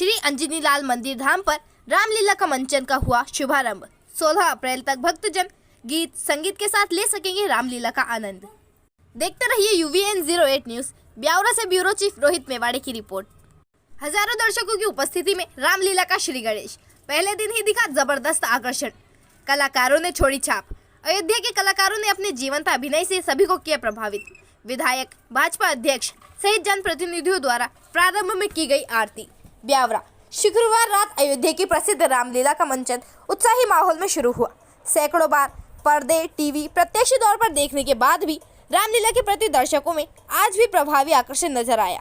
श्री अंजनी लाल मंदिर धाम पर रामलीला का मंचन का हुआ शुभारंभ। 16 अप्रैल तक भक्तजन गीत संगीत के साथ ले सकेंगे रामलीला का आनंद। देखते रहिए UVN 08 न्यूज। ब्यावरा से ब्यूरो चीफ रोहित मेवाड़े की रिपोर्ट। हजारों दर्शकों की उपस्थिति में रामलीला का श्री गणेश पहले दिन ही दिखा जबरदस्त आकर्षण। कलाकारों ने छोड़ी छाप। अयोध्या के कलाकारों ने अपने जीवंत अभिनय से सभी को किया प्रभावित। विधायक, भाजपा अध्यक्ष सहित जनप्रतिनिधियों द्वारा प्रारंभ में की गई आरती। ब्यावरा शुक्रवार रात अयोध्या की प्रसिद्ध रामलीला का मंचन उत्साही माहौल में शुरू हुआ। सैकड़ों बार पर्दे, टीवी प्रत्यक्ष तौर पर देखने के बाद भी रामलीला के प्रति दर्शकों में आज भी प्रभावी आकर्षण नजर आया।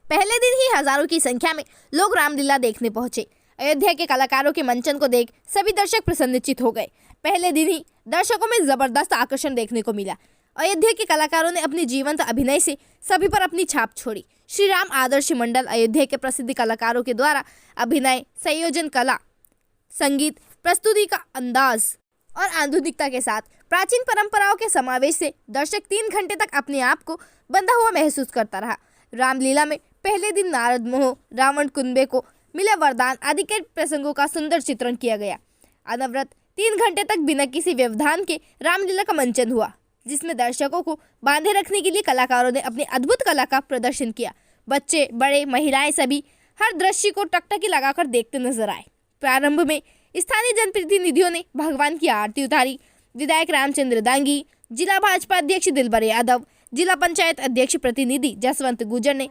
पहले दिन ही हजारों की संख्या में लोग रामलीला देखने पहुंचे। अयोध्या के कलाकारों के मंचन को देख सभी दर्शक प्रसन्नचित्त हो गए। पहले दिन ही दर्शकों में जबरदस्त आकर्षण देखने को मिला। अयोध्या के कलाकारों ने अपने जीवंत अभिनय से सभी पर अपनी छाप छोड़ी। श्री राम आदर्श मंडल अयोध्या के प्रसिद्ध कलाकारों के द्वारा अभिनय, संयोजन कला, संगीत प्रस्तुति का अंदाज और आधुनिकता के साथ प्राचीन परंपराओं के समावेश से दर्शक 3 घंटे तक अपने आप को बंधा हुआ महसूस करता रहा। रामलीला में पहले दिन नारद मोह, रावण कुंभे को मिले वरदान आदि के प्रसंगों का सुंदर चित्रण किया गया। अनवरत 3 घंटे तक बिना किसी व्यवधान के रामलीला का मंचन हुआ, जिसमें दर्शकों को बांधे रखने के लिए कलाकारों ने अपनी अद्भुत कला का प्रदर्शन किया। बच्चे, बड़े, महिलाएं सभी हर दृश्य को टकटकी लगाकर देखते नजर आए। प्रारंभ में स्थानीय जनप्रतिनिधियों ने भगवान की आरती उतारी। विधायक रामचंद्र दांगी, जिला भाजपा अध्यक्ष दिलबर यादव, जिला पंचायत अध्यक्ष प्रतिनिधि जसवंत गुजर ने,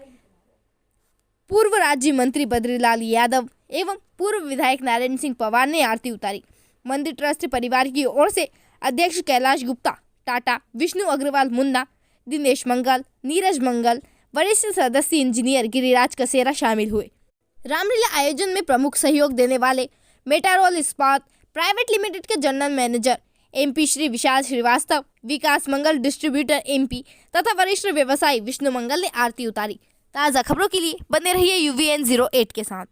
पूर्व राज्य मंत्री बद्रीलाल यादव एवं पूर्व विधायक नारायण सिंह पवार ने आरती उतारी। मंदिर ट्रस्ट परिवार की ओर से अध्यक्ष कैलाश गुप्ता, टाटा, विष्णु अग्रवाल मुन्ना, दिनेश मंगल, नीरज मंगल, वरिष्ठ सदस्य इंजीनियर गिरिराज कसेरा शामिल हुए। रामलीला आयोजन में प्रमुख सहयोग देने वाले मेटारोल इस्पात प्राइवेट लिमिटेड के general manager MP Shri Vishal Srivastava, विकास मंगल डिस्ट्रीब्यूटर MP तथा वरिष्ठ व्यवसायी विष्णु मंगल ने आरती उतारी। ताज़ा खबरों के लिए बने रहिए UVN 08 के साथ।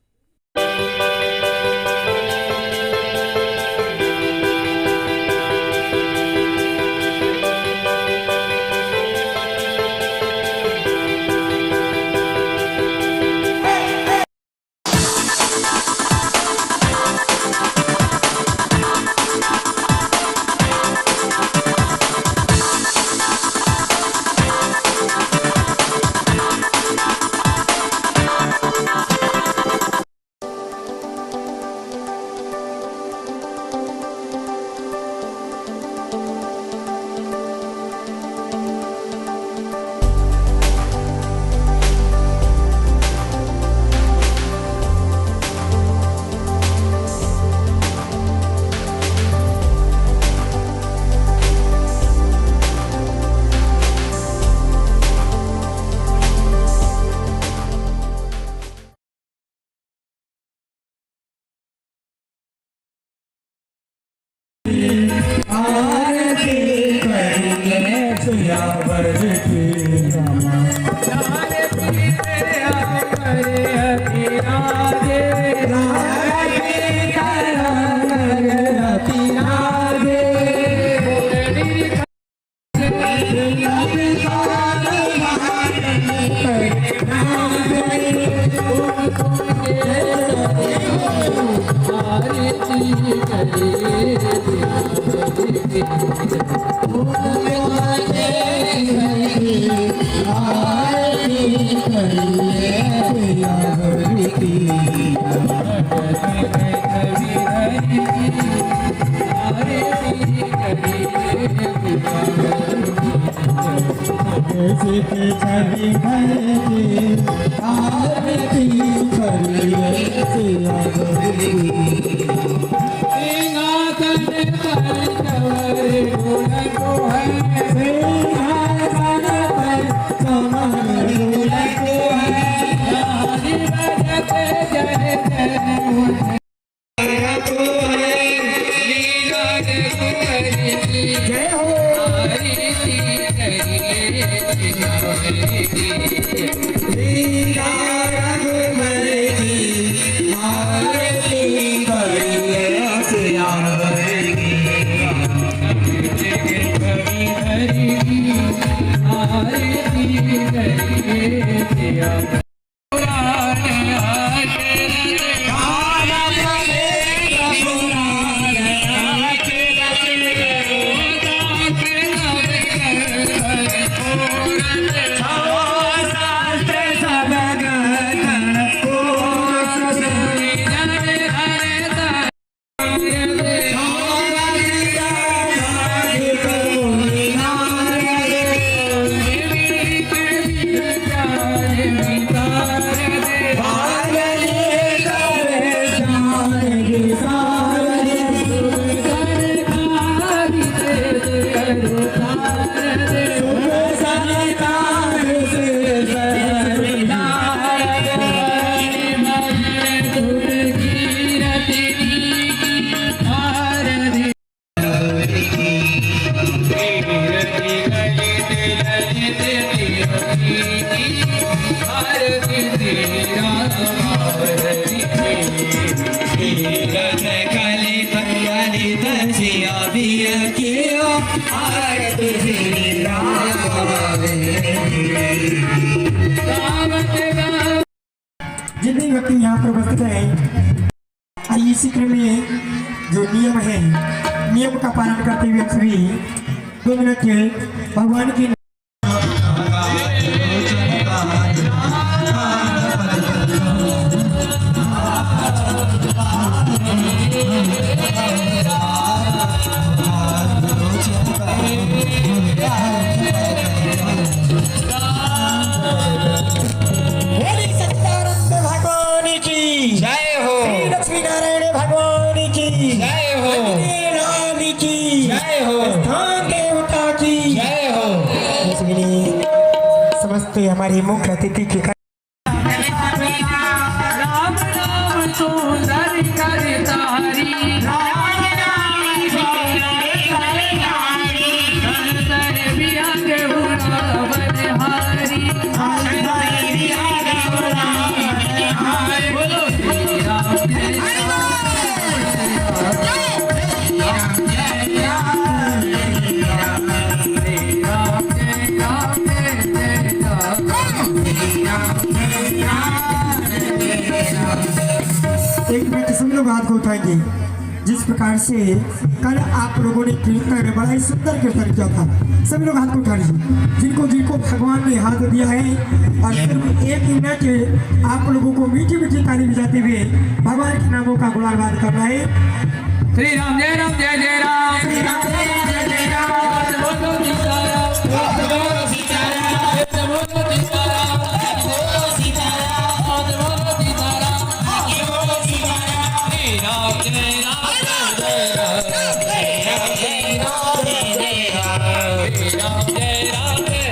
आरती कियो आरती जितने व्यक्ति यहाँ पर उपस्थित हैं, आइए इसी क्रम में जो नियम है, नियम का पालन करते हुए सभी 2 मिनट के भगवान की लक्ष्मी नारायण भगवान की जय हो। राम की जय हो। स्थान देवता की जय हो। इसलिए समस्त हमारे मुख्य अतिथि के राम नाम सुंदर करता हरि एक मिनट सभी लोग हाथ को उठाएंगे। जिस प्रकार से कल आप लोगों ने कीर्तन बड़ा ही सुंदर कीर्तन किया था, सभी लोग हाथ को उठा लीजिए। जिनको जिनको भगवान ने हाथ दिया है, और सिर्फ 1 मिनट आप लोगों को मीठी मीठी ताली बजाते हुए भगवान के नामों का गुणगान करना है। श्री राम जय राम जय जय राम श्री राम जय राम जय जय राम बोलो सीताराम बोलो सीताराम बोलो सीताराम बोलो सीताराम बोलो सीताराम बोलो सीताराम श्री राम जय राम जय राम श्री राम जय राम श्री राम जय राम जय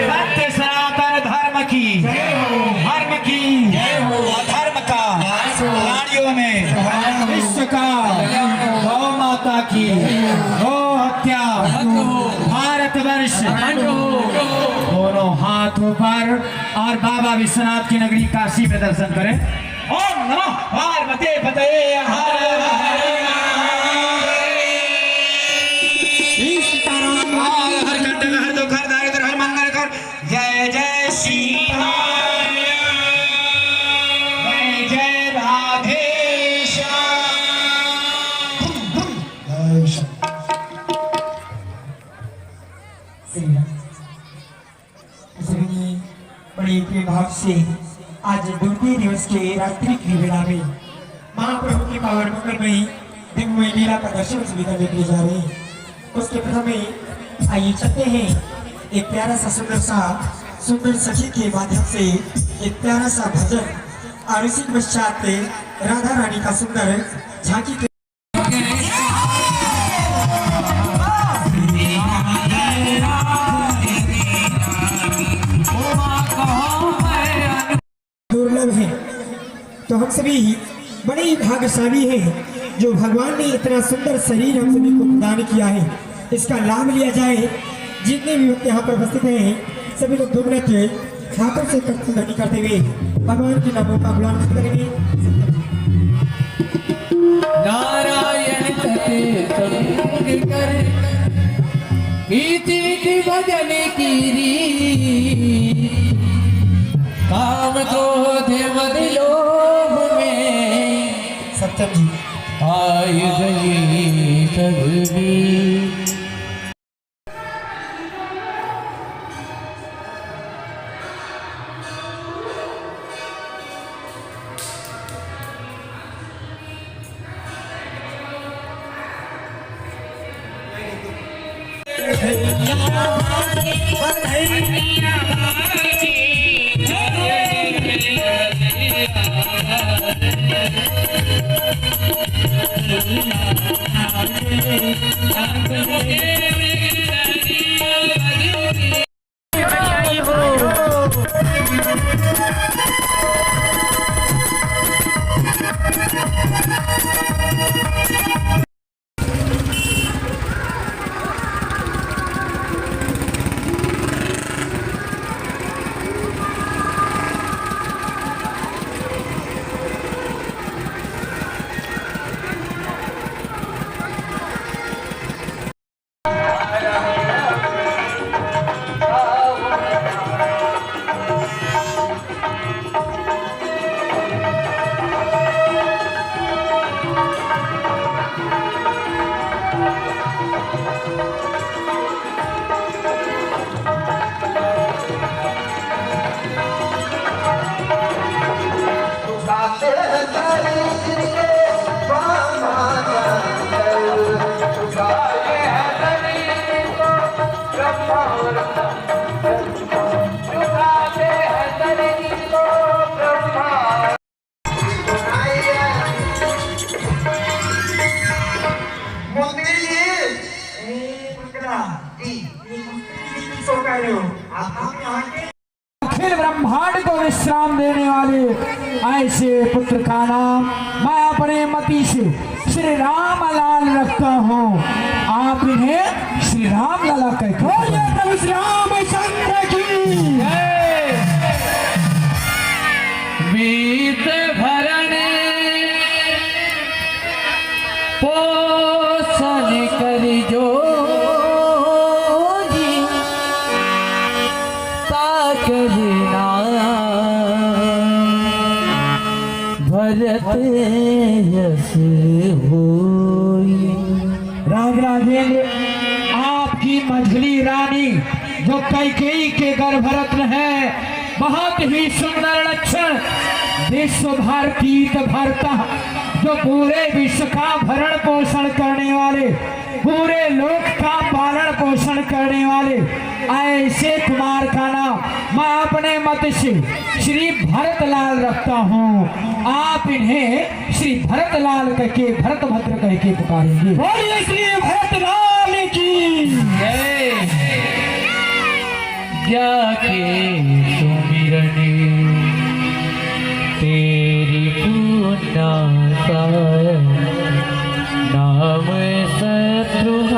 सत्य सनातन धर्म की धर्म की अधर्म का प्राणियों में विश्व का गौ माता की गौ हत्या भारतवर्ष दोनों हाथों पर और बाबा विश्वनाथ की नगरी काशी में दर्शन करें। ओम नमः पार्वती पतये हर हर हर कंटक हर दुख हर दारिद्र हर मंगल कर जय जय सीताराम जय जय राधेश्याम। बड़े प्रेम भाव से आज द्वितीय दिवस के रात्रि की वेला में महाप्रभु की पावन मंगल में दिव्य लीला का दर्शन सुविधा लेके जा रहे हैं। उसके प्रथम में आइए चलते हैं एक प्यारा सा सुंदर सखी के माध्यम से एक प्यारा सा भजन, और इसी के पश्चात राधा रानी का सुंदर झांकी के दुर्लभ है। तो हम सभी बड़े ही भाग्यशाली हैं जो भगवान ने इतना सुंदर शरीर हम सभी को प्रदान किया है। इसका लाभ लिया जाए। जितने भी व्यक्ति यहाँ पर उपस्थित हैं सभी लोग 2 मिनट हाथों से ध्वनि करते हुए भगवान के नामों का गुणगान करेंगे। नारायण कर कीर्ति भजन कीरी काम क्रोध मद लोभ में सत्यम जी आय गई सभी। रहे हो? आप यहाँ के अखिल ब्रह्मांड को विश्राम देने वाले ऐसे पुत्र का नाम मैं अपने मति से श्री राम लाल रखता हूँ। आप इन्हें श्री राम लाला कहते हैं। प्रभु श्री रामचंद्र की जय। वीत भरणे पोषण करि जो भरत यश होई। राज राजेंद्र आपकी मझली रानी जो कैकेयी के गर्भरत्न है, बहुत ही सुंदर लक्षण, विश्व भारतीत भरता जो पूरे विश्व का भरण पोषण करने वाले, पूरे लोक का पालन पोषण करने वाले ऐसे कुमार का नाम मैं अपने मत से श्री भरतलाल रखता हूँ। आप इन्हें श्री भरतलाल कह के भरत भद्र कह के पुकारेंगे। बोलिए श्री भरतलाल की जय। जाके सुमिरने तेरी पूना नाम शत्रुघ्न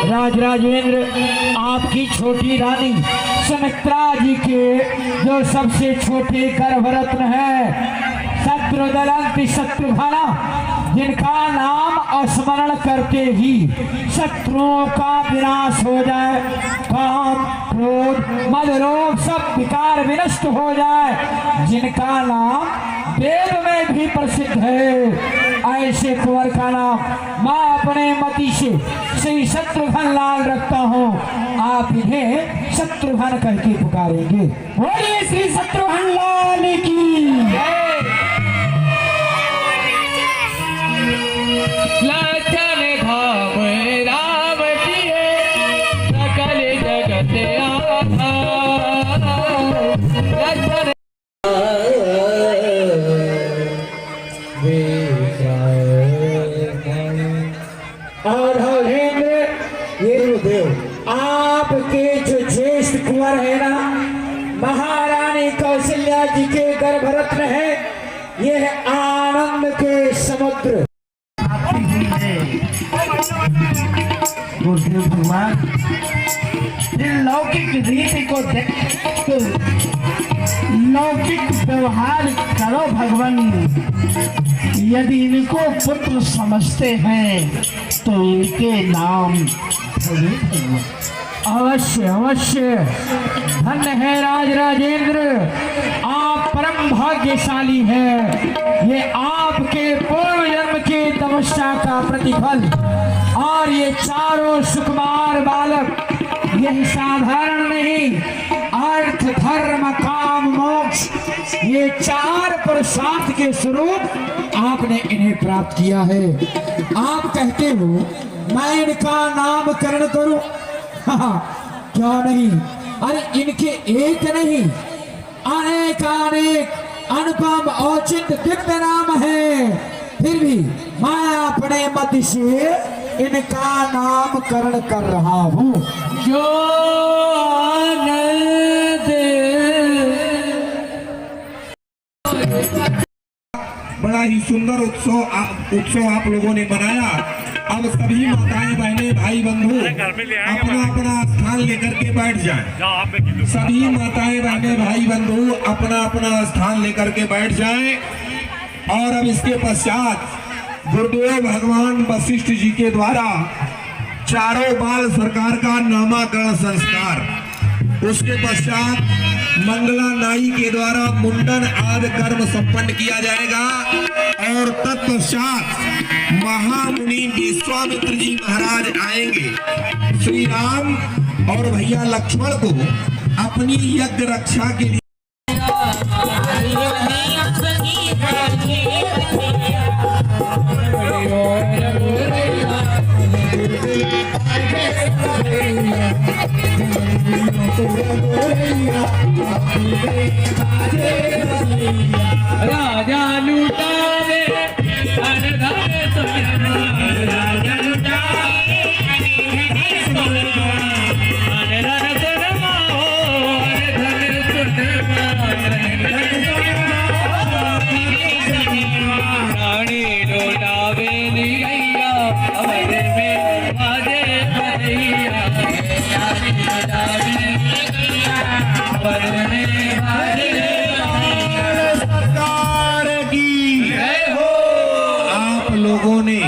राज राजेंद्र आपकी छोटी रानी सुमित्रा जी के जो सबसे छोटे गर्भरत्न है शत्रुदलंति शत्रुघ्न, जिनका नाम स्मरण करते ही शत्रुओं का विनाश हो जाए, काम क्रोध मद रोग सब विकार विनष्ट हो जाए, जिनका नाम वेद में भी प्रसिद्ध है, ऐसे कुंवर का नाम मैं अपने मति से श्री शत्रुघ्न लाल रखता हूँ। आप इन्हें शत्रुघ्न कह के पुकारेंगे। बोलिए श्री शत्रुघ्न लाल की जय। लखन धाम राम किए सकल जगत आधार। लखन आपके जो ज्येष्ठ कुंवर है ना, महारानी कौशल्या जी के गर्भरत्न है, ये है आनंद के समुद्र। गुरुदेव भगवान इन लौकिक रीति को देख लौकिक व्यवहार करो भगवान। यदि इनको पुत्र समझते हैं तो इनके नाम बोले भगवान। अवश्य अवश्य। धन्य है राज राजेंद्र, आप परम भाग्यशाली है। ये आपके पूर्व जन्म के तपस्या का प्रतिफल, और ये चारों सुकुमार बालक यही साधारण नहीं, अर्थ धर्म काम मोक्ष ये चार पुरुषार्थ के स्वरूप आपने इन्हें प्राप्त किया है। आप कहते हो मैं इनका नामकरण करूं, क्यों नहीं? अरे इनके एक नहीं अनेक अनेक अनुपम औचित्य दिव्य नाम है, फिर भी मैं अपने मत से इनका नामकरण कर रहा हूँ। जो आनंद बड़ा ही सुंदर उत्सव आप लोगों ने मनाया। अब सभी माताएं बहनें भाई बंधु अपना अपना स्थान लेकर के बैठ जाएं। सभी माताएं बहनें भाई बंधु अपना अपना स्थान लेकर के बैठ जाएं। और अब इसके पश्चात गुरुदेव भगवान वशिष्ठ जी के द्वारा चारों बाल सरकार का नामाकरण संस्कार, उसके पश्चात मंगला नाई के द्वारा मुंडन आदि कर्म संपन्न किया जाएगा। और तत्पश्चात महामुनि विश्वामित्र जी महाराज आएंगे श्री राम और भैया लक्ष्मण को अपनी यज्ञ रक्षा के लिए राजा लूटावे सरकार की आप लोगों ने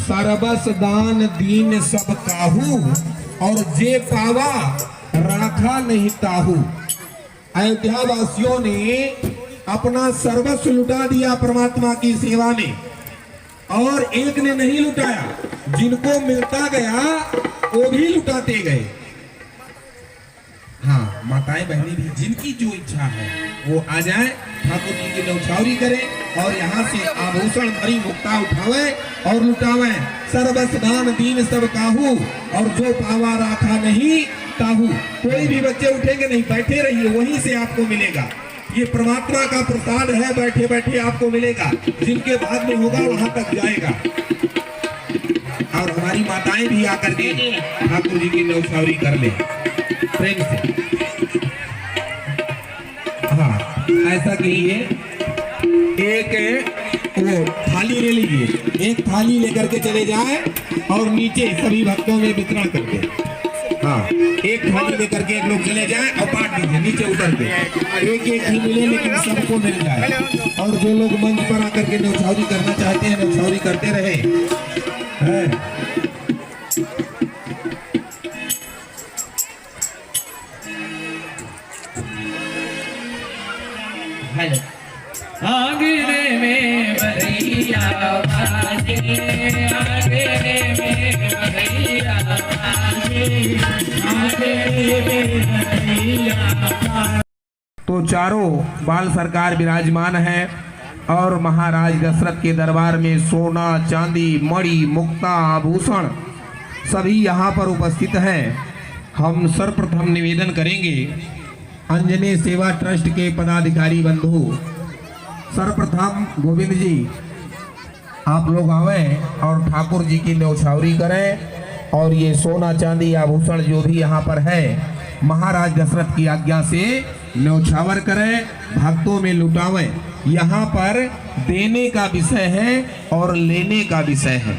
सरबस दान दीन सब काहू और जे पावा राखा नहीं ताहू। अयोध्या वासियों ने अपना सर्वस्व लुटा दिया परमात्मा की सेवा में, और एक ने नहीं लुटाया, जिनको मिलता गया वो भी लुटाते गए। हाँ, माताएं बहनें भी जिनकी जो इच्छा है वो आ जाए, ठाकुर जी की न्यौछावरी करें और यहाँ से आभूषण भरी मुक्ता उठावे और लुटावे। सर्वस दान दीन सब काहू और जो पावा राखा नहीं ताहू। कोई भी बच्चे उठेंगे नहीं, बैठे रहिए, वहीं से आपको मिलेगा। ये परमात्मा का प्रसाद है, बैठे बैठे आपको मिलेगा। जिनके भाग में होगा वहां तक जाएगा। और हमारी माताएं भी आकर के ठाकुर जी की न्यौछावरी कर ले प्रेम से। हाँ, ऐसा कीजिए, एक वो थाली ले लीजिए, एक थाली लेकर के चले जाए और नीचे सभी भक्तों में वितरण करके। हाँ, एक थाली लेकर के एक लोग चले जाए और बांट दीजिए नीचे उतर के। एक एक ही मिले लेकिन सबको मिल जाए। और जो लोग मंच पर आकर के न्यौछावरी करना चाहते हैं न्यौछावरी करते रहे। हेलो। आंगने में बरैया बाजे, आंगने में बरैया बाजे, आंगने में बरैया। तो चारों बाल सरकार विराजमान है और महाराज दशरथ के दरबार में सोना चांदी मणि मुक्ता आभूषण सभी यहाँ पर उपस्थित हैं। हम सर्वप्रथम निवेदन करेंगे अंजनी सेवा ट्रस्ट के पदाधिकारी बंधु, सर्वप्रथम गोविंद जी आप लोग आवे और ठाकुर जी की न्यौछावरी करें और ये सोना चांदी आभूषण जो भी यहाँ पर है महाराज दशरथ की आज्ञा से न्यौछावर करें, भक्तों में लुटावें। यहाँ पर देने का विषय है और लेने का विषय है।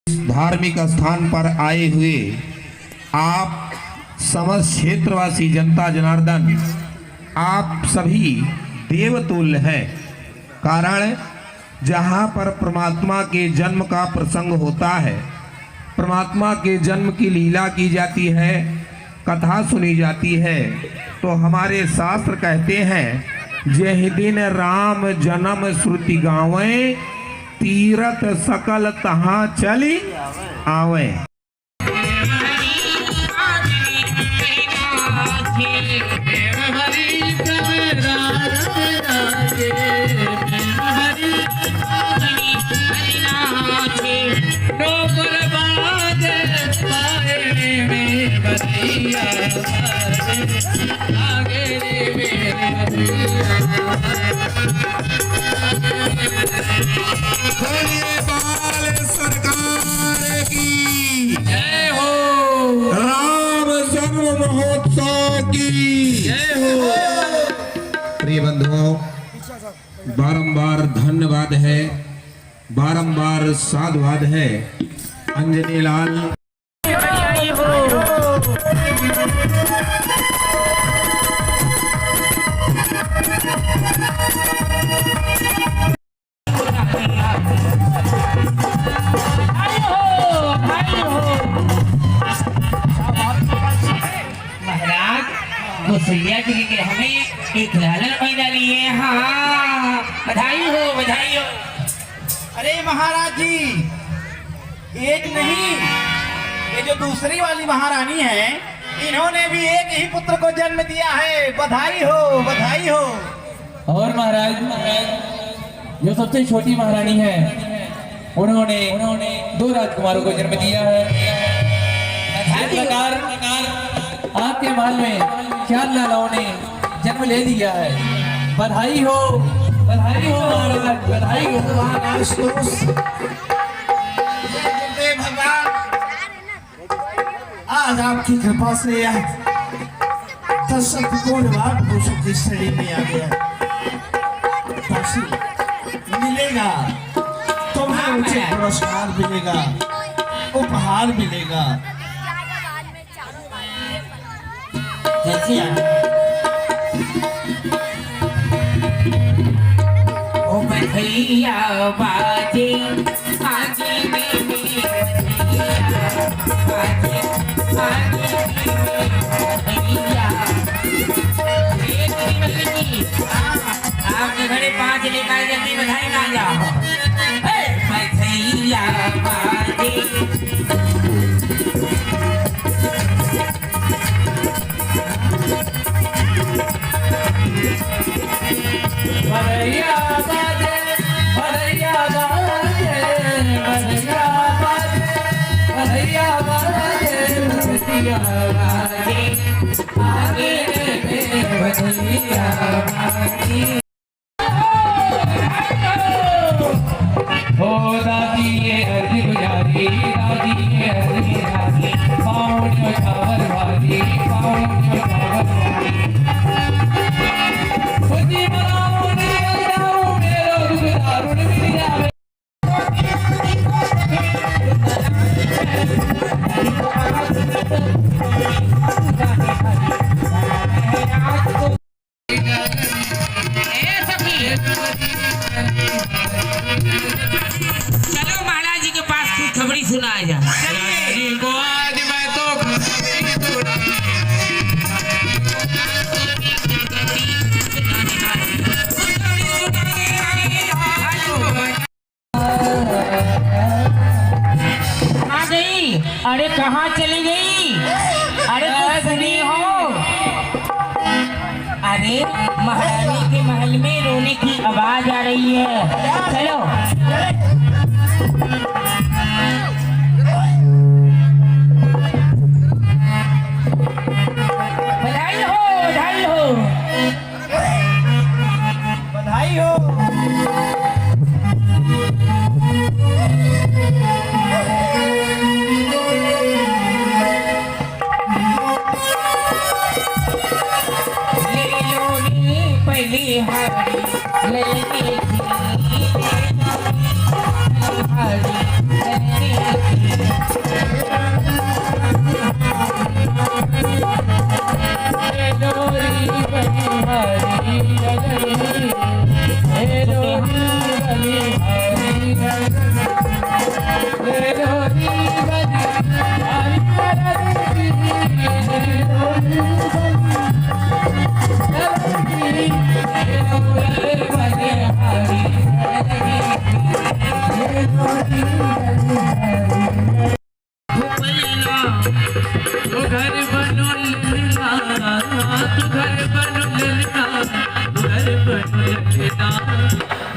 इस धार्मिक स्थान पर आए हुए आप समस्त क्षेत्रवासी जनता जनार्दन, आप सभी देवतुल्य हैं। कारण जहाँ पर परमात्मा के जन्म का प्रसंग होता है, परमात्मा के जन्म की लीला की जाती है, कथा सुनी जाती है, तो हमारे शास्त्र कहते हैं जय दिन राम जन्म श्रुति गावें, तीरथ सकल तहाँ चली आवे। बाल सरकार की जय हो, राम जन्म महोत्सव की जय हो। प्रिय बंधुओं, बारंबार धन्यवाद है, बारंबार साधुवाद है। अंजनी लाल महाराज कौशल्या जी के हमें एक लालन पैदा लिए। हाँ बधाई हो बधाई हो। अरे महाराज जी, एक नहीं, ये जो दूसरी वाली महारानी है, इन्होंने भी एक ही पुत्र को जन्म दिया है। बधाई हो बधाई हो। और महाराज, जो सबसे छोटी महारानी है, उन्होंने 2 राजकुमारों को जन्म दिया है। इस प्रकार आपके महल में 4 लालाओं ने जन्म ले लिया है। बधाई हो महाराज, बधाई हो। भगवान, आज आपकी कृपा से 10 कोण पुरुषों की श्रेणी में आ गया। दासी, मिलेगा तुम्हें मुझे पुरस्कार मिलेगा, उपहार मिलेगा। कैसे ओ बधैया बाजे आगे में आपके घरे 5 लेकर जल्दी बधाई ना जाओ। बधैया बाजे बधैया बाजे बधैया बाजे बधैया बाजे बधैया बाजे बधैया बाजे आगे बधैया बाजे। हो दादी ये अर्जी गुजारी, दादी ये अर्जी गुजारी, पाँव जो चावल वाली, पाँव जो चावल वाली। खुदी मनाओ ने जाओ मेरो दुखदारुण मिल जावे। चलो महाराज जी के पास कुछ खबरी सुनाया जा। आ गई। अरे कहाँ चली गई? अरे सुनी हो? अरे महारानी के महल में रोने की आवाज आ रही है। चलो बधाई हो बधाई हो बधाई हो। ले लो रे पहली हारी ललकी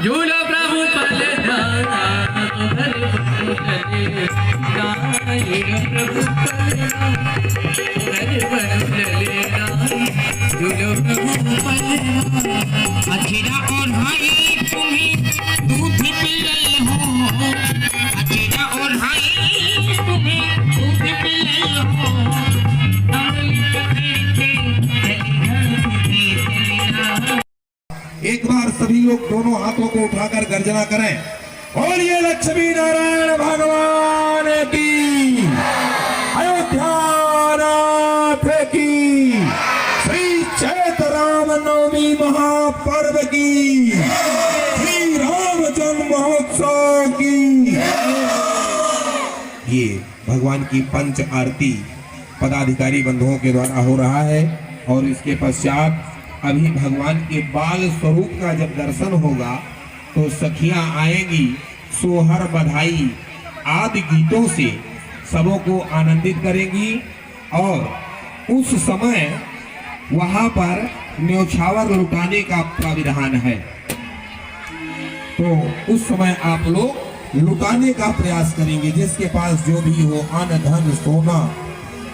झूलो प्रभु पलना तो घर प्रभु पलना झूलो प्रभु पलना। अकेला और भाई तुम्हें दूध पिलाई हो, अकेला और भाई तुम्हें दूध पिलाई हो। एक बार सभी लोग दोनों हाथों को उठाकर गर्जना करें, बोलिए लक्ष्मी नारायण भगवान की, अयोध्यानाथ की, श्री चैत्र राम नवमी महापर्व की, श्री राम जन्म महोत्सव की। ये भगवान की पंच आरती पदाधिकारी बंधुओं के द्वारा हो रहा है और इसके पश्चात अभी भगवान के बाल स्वरूप का जब दर्शन होगा तो सखियां आएंगी सोहर बधाई आदि गीतों से सबों को आनंदित करेंगी। और उस समय वहां पर न्यौछावर लुटाने का प्राविधान है, तो उस समय आप लोग लुटाने का प्रयास करेंगे। जिसके पास जो भी हो अन्न धन सोना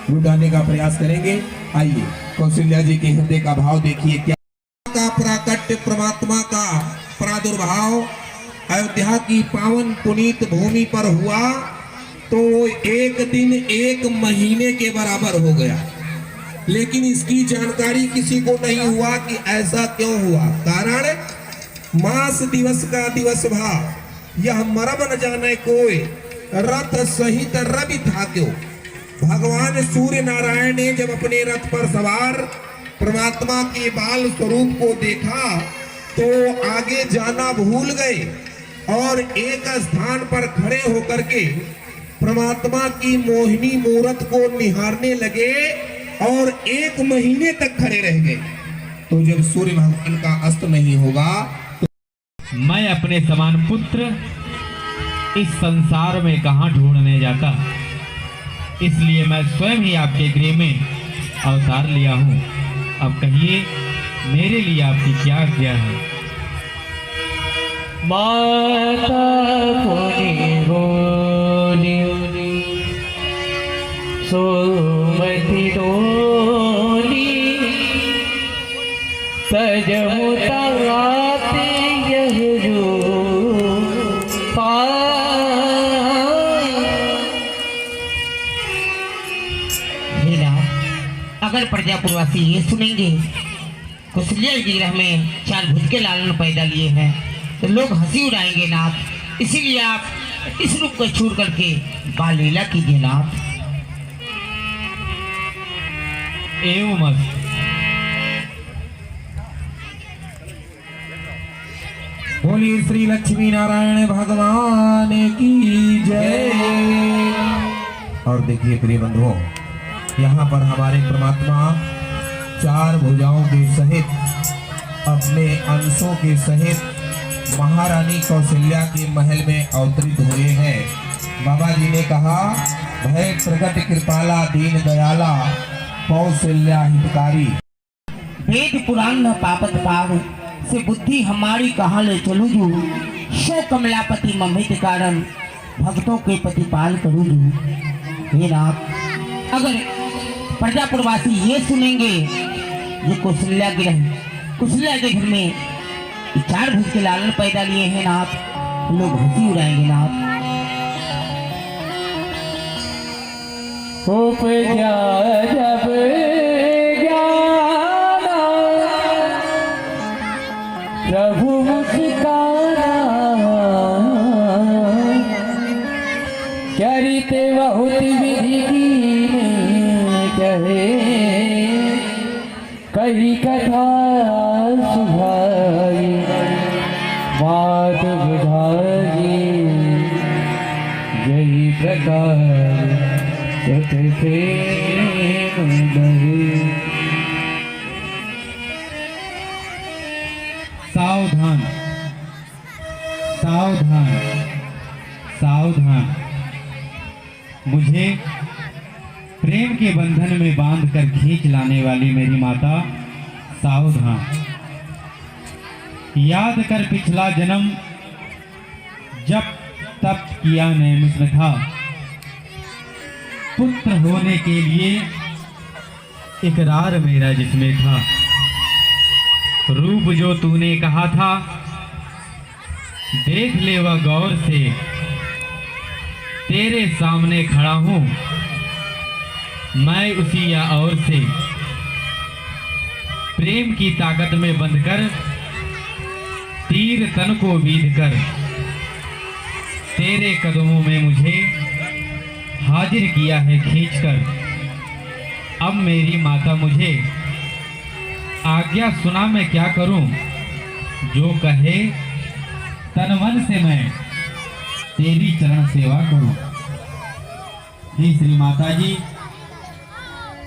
लुटाने का प्रयास करेंगे। आइए कौशल्या जी के हृदय का भाव देखिए। क्या का प्राकट्य परमात्मा का प्रादुर्भाव अयोध्या की पावन पुनीत भूमि पर हुआ तो एक दिन एक महीने के बराबर हो गया, लेकिन इसकी जानकारी किसी को नहीं हुआ कि ऐसा क्यों हुआ। कारण मास दिवस का दिवस भा यह मरम न जाने कोई, रथ सहित रवि था क्यों। भगवान सूर्य नारायण ने जब अपने रथ पर सवार परमात्मा के बाल स्वरूप को देखा तो आगे जाना भूल गए और एक स्थान पर खड़े होकर के परमात्मा की मोहिनी मूरत को निहारने लगे और एक महीने तक खड़े रह गए। तो जब सूर्य भगवान का अस्त नहीं होगा तो मैं अपने समान पुत्र इस संसार में कहाँ ढूंढने जाता, इसलिए मैं स्वयं ही आपके गृह में अवतार लिया हूँ। अब कहिए मेरे लिए आपकी क्या आज्ञा है। माता पुनि बोली सोमति डोली, सजहु ताते यह जो अगर प्रजापुरवासी ये सुनेंगे कौशल्या विग्रह में 4 भुज के लालन पैदा लिए हैं तो लोग हंसी उड़ाएंगे नाथ। इसीलिए आप इस रूप को छोड़ करके बाल लीला कीजिए नाथ। एवं बोलिए श्री लक्ष्मी नारायण भगवान की जय। और देखिए प्रिय बंधुओं, यहाँ पर हमारे परमात्मा 4 भुजाओं के सहित अपने अंशों के सहित महारानी कौशल्या के महल में अवतरित हुए हैं। बाबा जी ने कहा, भय प्रगट कृपाला दीन दयाला कौशल्या हितकारी। वेद पुराण न पापत पार से बुद्धि हमारी कहाँ ले चलू जू, शो कमलापति ममित कारण भक्तों के प्रतिपाल करूँ जू। हे नाथ, अगर प्रजापुरवासी ये सुनेंगे ये कौशल्या के घर में 4 भुज के लालन पैदा लिए हैं नाथ, लोग हंसी उड़ाएंगे नाथ। उपजा जब ज्ञाना प्रभु मुस्काना, चरित बहुत विधि कहे कही कथा सुभाई, बात बुझाई यही प्रकार सतते नहीं। सावधान सावधान सावधान, मुझे प्रेम के बंधन में बांधकर खींच लाने वाली मेरी माता सावधान। याद कर पिछला जन्म जब तप किया नैमिष में था, पुत्र होने के लिए इकरार मेरा जिसमें था। रूप जो तूने कहा था देख ले वह गौर से, तेरे सामने खड़ा हूँ मैं उसी या और से। प्रेम की ताकत में बंधकर तीर तन को बीध कर, तेरे कदमों में मुझे हाजिर किया है खींचकर। अब मेरी माता मुझे आज्ञा सुना मैं क्या करूं, जो कहे तन मन से मैं तेरी चरण सेवा करूं। हे श्री माता जी,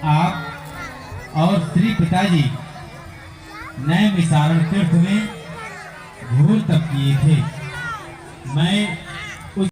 आप और श्री पिताजी नैमिषारण तीर्थ में घोर तप किए थे। मैं उस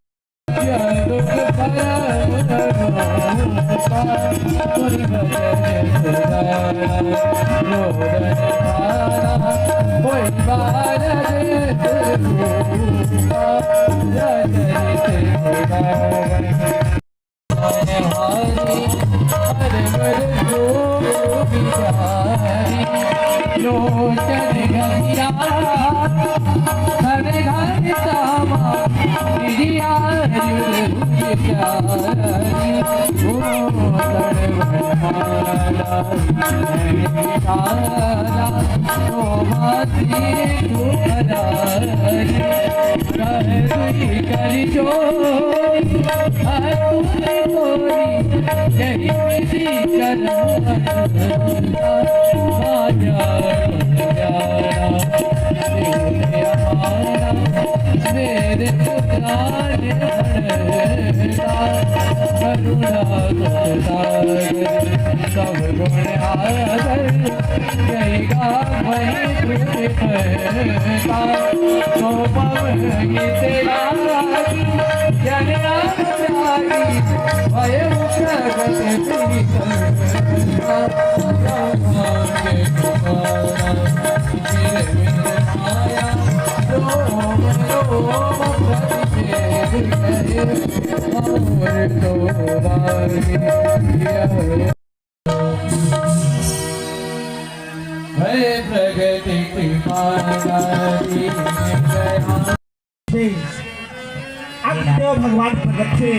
अग्निदेव भगवान प्रकट थे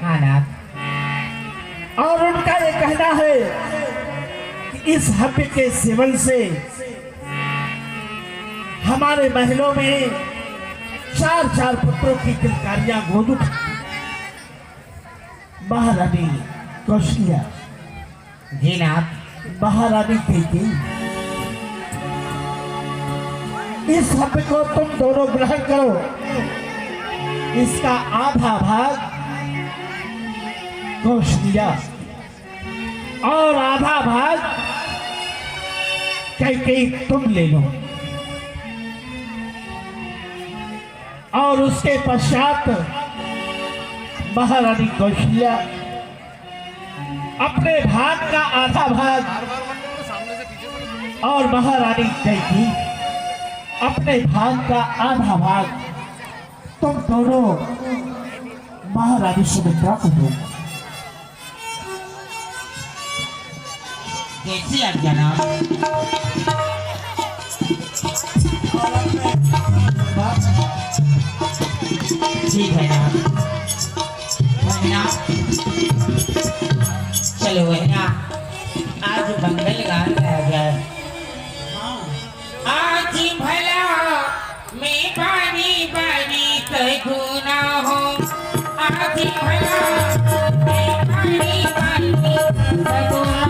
हाँ नाथ। और उनका ये कहना है कि इस हव्य के सेवन से हमारे महलों में चार चार पुत्रों की किलकारियां गोदू महारानी कौशल्या, जी नाथ। महारानी कैकेयी, इस हव्य को तुम दोनों ग्रहण करो। इसका आधा भाग कौशल्या और आधा भाग कैकेयी तुम ले लो। और उसके पश्चात महारानी कौशल्या अपने भाग का आधा भाग और महारानी कैकेयी अपने भाग का आधा भाग तुम दोनों महारानी सुमित्रा को दो। कैसी आज्ञा नाथ? ठीक है नाथ। वहना चलो वहना आज मंगल गान गाया जाए। आज भला मैं पानी पानी कहूना हो, आज भला मैं पानी पानी कहूना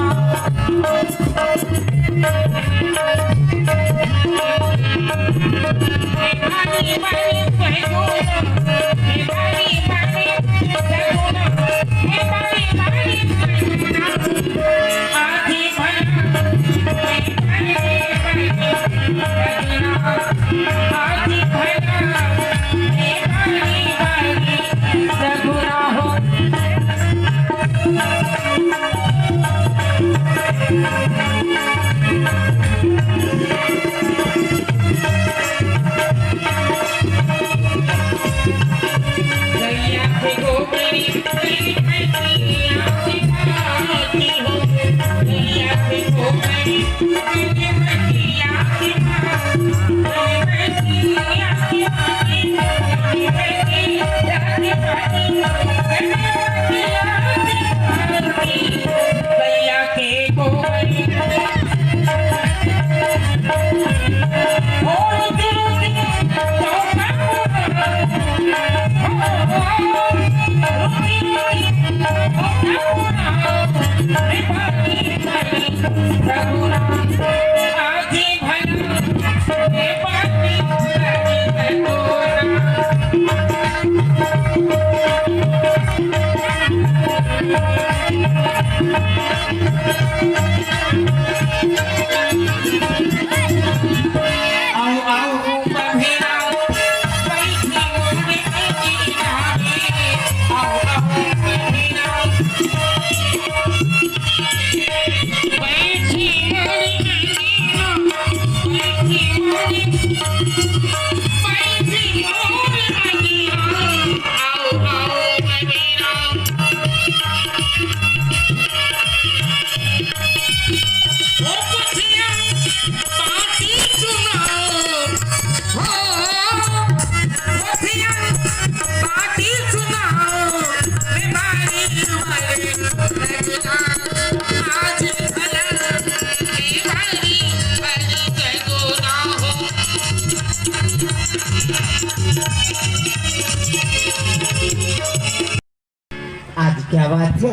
आज क्या बात है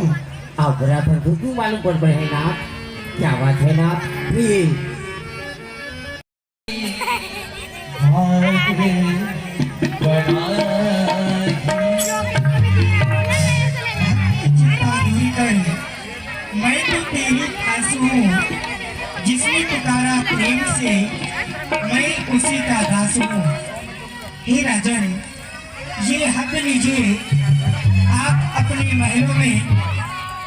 आप बराबर को क्यों मालूम पड़ रहे हैं ना क्या बात है ना प्लीज चिंता दूर कर, मैं तो तेरी आंसू हूँ, जिसने पुकारा प्रेम से मैं उसी का दास हूँ। हे राजन, ये हक लीजिए, आप अपने महलों में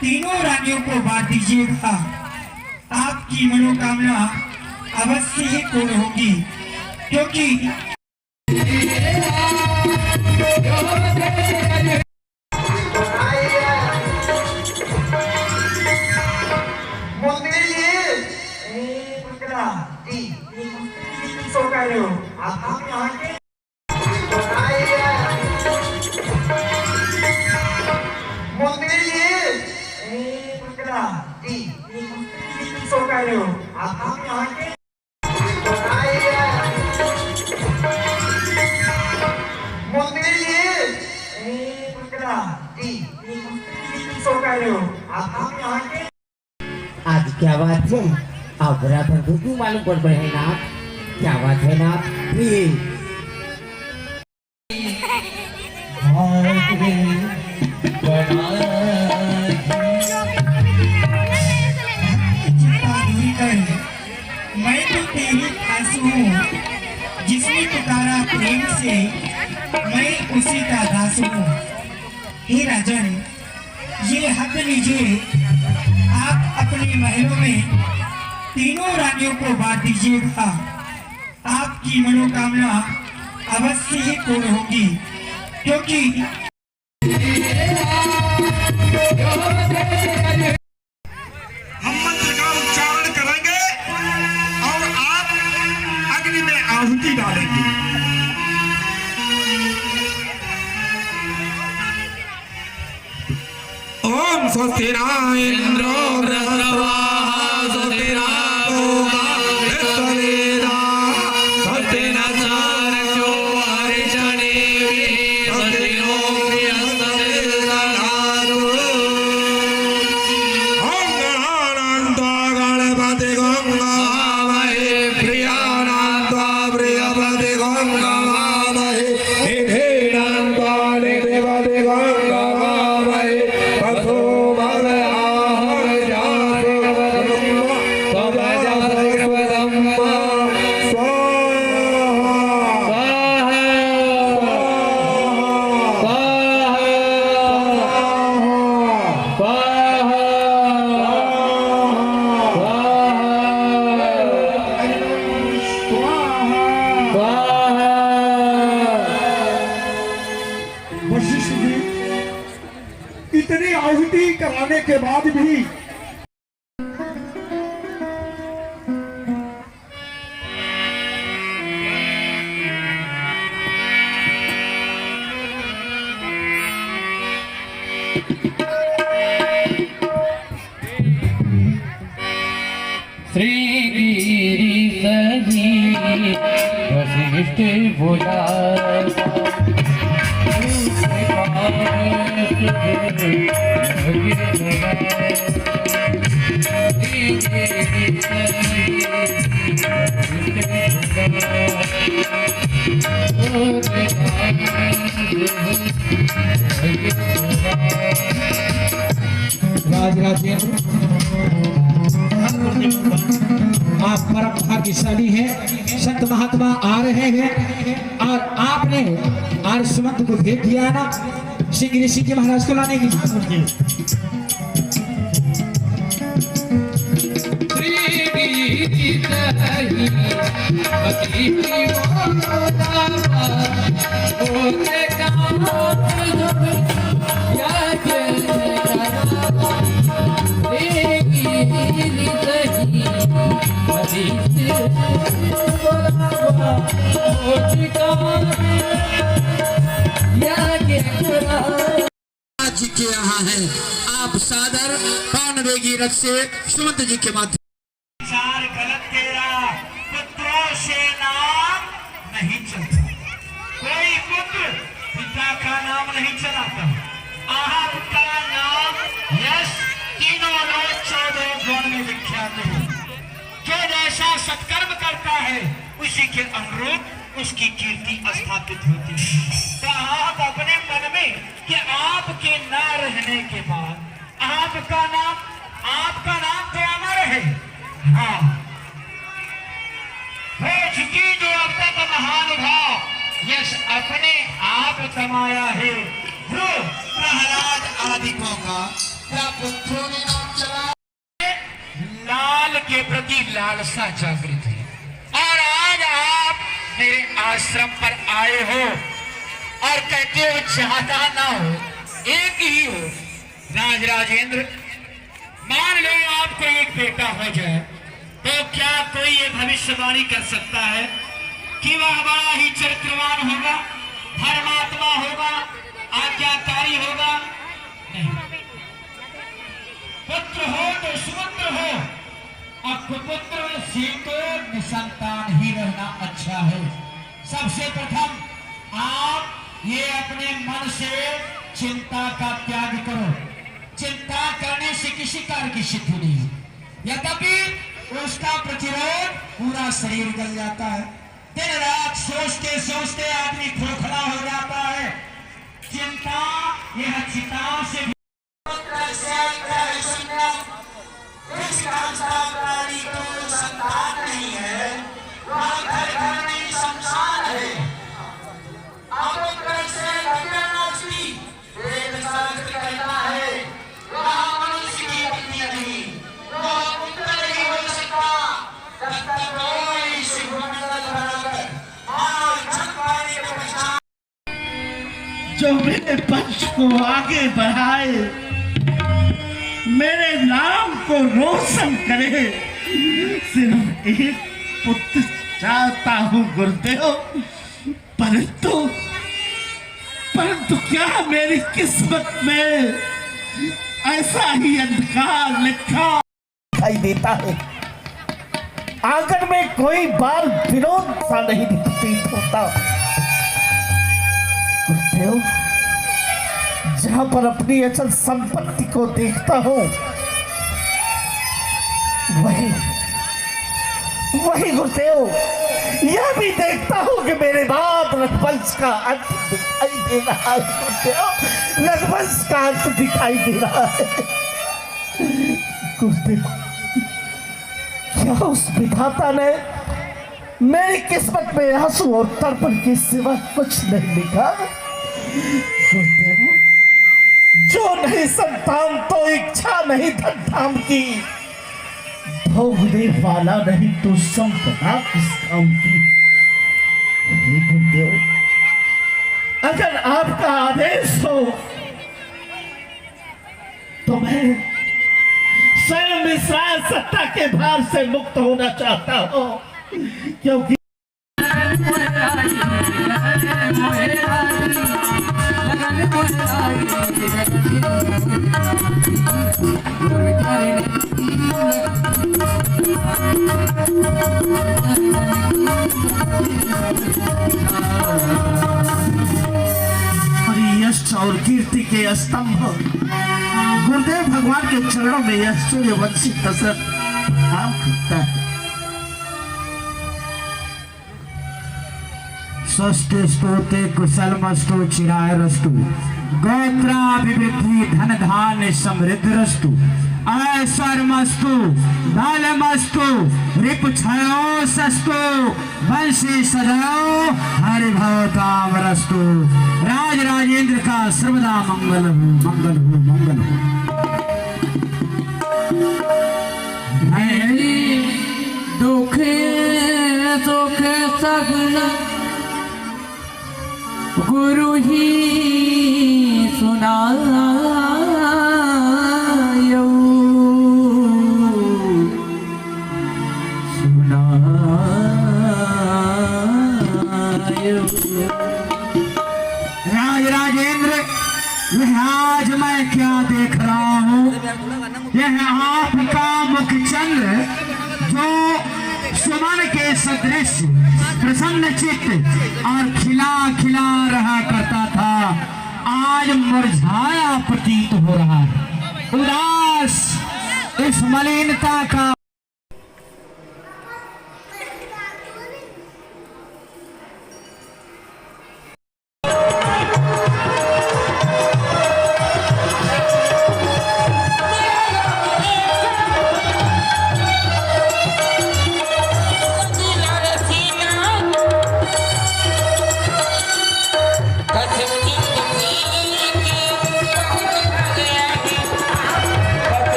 तीनों रानियों को बांट दीजिएगा। आपकी मनोकामना अवश्य ही पूर्ण होगी, क्योंकि आज क्या बात है आप बराबर को क्यों मालूम पड़ रहे हैं ना क्या बात है ना प्लीज चिंता दूर कर, मैं तो तेरी आंसू हूँ, जिसने पुकारा प्रेम से मैं उसी का दास हूँ। हे राजन, ये हक लीजिए, आप अपने महलों में तीनों रानियों को बांट दीजिएगा। आपकी मनोकामना अवश्य ही पूर्ण होगी, क्योंकि हम मंत्र का उच्चारण करेंगे और आप अग्नि में आहुति डालेंगे। ओम स्वस्ति न इंद्रो बृहस्पतिः स्वस्ति न स्वस्ति न सारस्यो हरिषणेभिः स्वस्ति नो बृहस्पतिर्दधातु। ओम गणानान्त्वा गणपतिं नमामहे प्रियानान्त्वा प्रियपतिं नमामहे निधीनान्त्वा निधिपतिं नमामहे पशो भव आहर जातो सर्वजम् वशिष्ठ जी, इतनी आहुति कराने के बाद भी श्रीगिरि सही वशिष्ठ बोला राज राजेंद्र, आप परम भाग्यशाली हैं। संत महात्मा आ रहे हैं और आपने आज सुमंत को भेज दिया ना सिंह ऋषि के महाराज को लाने की। जी के यहाँ है आप सादर पान वेगी रथ से सुमंत जी के माध्यम विचार गलत तेरा पुत्रों से नाम नहीं चलता। नाम नहीं चलाता, आपका नाम यश तीनों लोग 14 गुण में विख्यात है। जो जैसा सत्कर्म करता है उसी के अनुरूप उसकी कीर्ति स्थापित होती है। तो आप अपने मन में कि आपके न रहने के बाद आपका नाम तो अमर है। हाँ, हो चुकी जो अब तक महानुभाव यश अपने आप कमाया है। जो प्रहलाद आदिकों का क्या पुत्रों ने नाम चला, लाल के प्रति लालसा जागृत है। और आज आप मेरे आश्रम पर आए हो और कहते हो ज्यादा ना हो, एक ही हो। राज राजेंद्र, मान लो आपको एक बेटा हो जाए तो क्या कोई ये भविष्यवाणी कर सकता है कि वह बड़ा ही चरित्रवान होगा, धर्मात्मा होगा, आज्ञाकारी होगा? नहीं। पुत्र हो तो सुपुत्र हो, और कुपुत्र से तो निसंतान ही रहना अच्छा है। सबसे प्रथम आप ये अपने मन से चिंता का त्याग करो। चिंता करने से किसी कार्य की सिद्धि नहीं, यद्यपि उसका प्रतिरोध पूरा शरीर गल जाता है। दिन रात सोचते सोचते आदमी खोखला हो जाता है। चिंता यह चिता से संतान नहीं है, वह घर घर में शमशान है। अपपुत्र से लज्जानाशी वेद शास्त्र कहता है, वह मनुष्य की पत्नी नहीं, वह पुत्र नहीं हो सकता जब तक कोई शिवमंडल बनाकर मानव जन्म पाने के पश्चात जो मेरे वंश को आगे बढ़ाए, मेरे नाम को रोशन करे, सिर्फ एक पुत्र चाहता हूँ गुरुदेव। परंतु क्या मेरी किस्मत में ऐसा ही अंधकार लिखा दिखाई देता है। आंगन में कोई बाल विनोद सा नहीं प्रतीत होता। गुरुदेव, जहां पर अपनी अचल संपत्ति को देखता हूं, वही गुरुदेव यह भी देखता हूं कि मेरे बाद रघुवंश का अंत दिखाई दे रहा है। गुरुदेव, रघुवंश का अंत दिखाई दे रहा है। गुरुदेव, क्या उस विधाता ने मेरी किस्मत में आंसू और तर्पण के सिवा कुछ नहीं लिखा? गुरुदेव, जो नहीं संतान तो इच्छा नहीं धन धाम की, भोगने वाला नहीं तो संपदा किस काम की? हे गुरुदेव, अगर आपका आदेश हो तो मैं स्वयं इसराइल सत्ता के भार से मुक्त होना चाहता हूँ, क्योंकि यश और कीर्ति के स्तंभ गुरुदेव भगवान के चरणों में यह सूर्यवंशी दशरथ नाम करता है। स्वस्ति स्तोते कुशलमस्तु चिरायरस्तु गोत्राभिवृद्धि धन धान्य समृद्धिरस्तु ऐश्वर्यमस्तु बलमस्तु रिपुक्षयोस्तु वंशी सदैव हरिभवतामरस्तु। राज राजेंद्र का सर्वदा मंगल हो, मंगल हो, मंगल हो। दुखे सुखे सगुना गुरु ही सुनायो, राज राजेंद्र, यह आज मैं क्या देख रहा हूँ? यह आपका मुख चंद्र जो सुमन के सदृश प्रसन्न चित्त और खिला खिला रहा करता था, आज मुरझाया प्रतीत हो रहा है। उदास इस मलिनता का